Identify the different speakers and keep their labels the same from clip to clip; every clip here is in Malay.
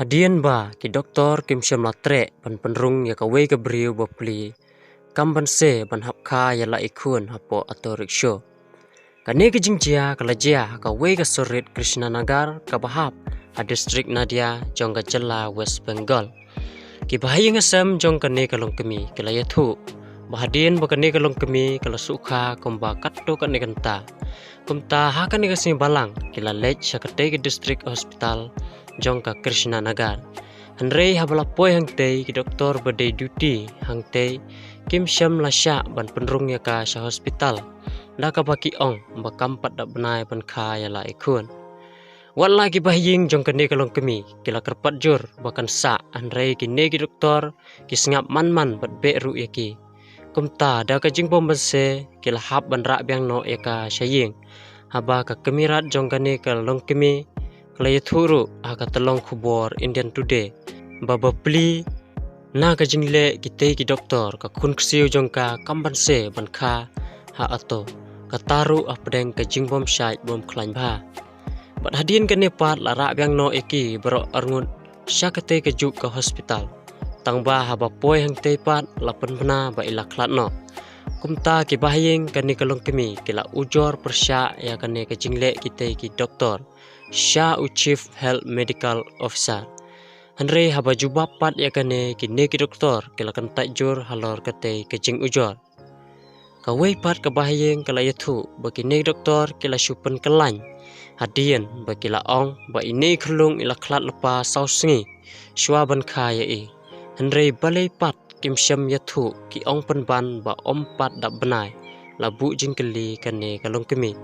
Speaker 1: Hadian ba ki doktor kim syam latre pan penrung ya ka wei ka briu ba pli kamban se ban hap kha ya la ikun hapo ato riksho. Kane ke jingjia kalajia ka wei ka sorit Krishna Nagar ka bahap a district Nadia jong ka jela West Bengal. Ki bahaya ngasam jong kane ka longkemi kala yathu. Bahadien ba kane ka longkemi kala sukha komba katto kane kanta. Kumta ha kane ka sing balang kila lech sakate ke district hospital jong ka Krishna Nagar. Hanrei habala poi hangte ki doktor badai duty hangte kim syam lasya ban penrung ya ka sa hospital. Da ka baki ong ba kampat da benai ban kha ya la ikun. Wat lagi bahying jong kane ka longkemi kila kerpat jur bakan sa hanrei ki ne ki doktor ki sngap man bat be ru ya ki. Kumta da ka jing pom se kila hap ban ra byang no ya ka saying. Haba ka kemirat jong kane ka longkemi kala yathuru aka talong khubor Indian Today baba pli na ka jingle kite ki doktor ka khun ksiu jong ka kamban se ban kha ha ato ka taru apdeng ka jingbom shai bom khlain bha bat hadin ka nepat la ra byang no eki bro arngun syakate ka juk ka hospital tangba haba poi hang te pat la penbna ba ila khlat no kumta ki bahyeng kani kalong kemi kila ujor persya ya kane ka jingle kite ki doktor Sha u Chief Health Medical Officer. Hanrei haba jubah pat ya kane ki ne ki doktor kila kan tajur halor kate ke jing ujor. Ka wei pat ka bahyeng kala yathu ba ki ne doktor kila syupen kelany. Hadian ba kila ong ba ini khulung ila khlat lepa sausngi shwa ban kha ya e. Hanrei balai pat kim syam yathu ki ong penban ba om pat da benai labu jingkeli kane kalong kemi.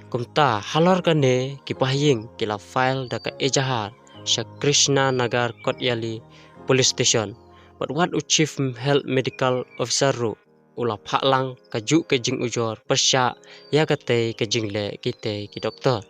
Speaker 1: Kumta halor kane ki bahyeng kila file da ka ejahar sya Krishna Nagar Kotyali Police Station. But what u Chief Health Medical Officer ru ula phaklang ka ju ke jing ujor persya ya kate ke jingle kite ki doktor.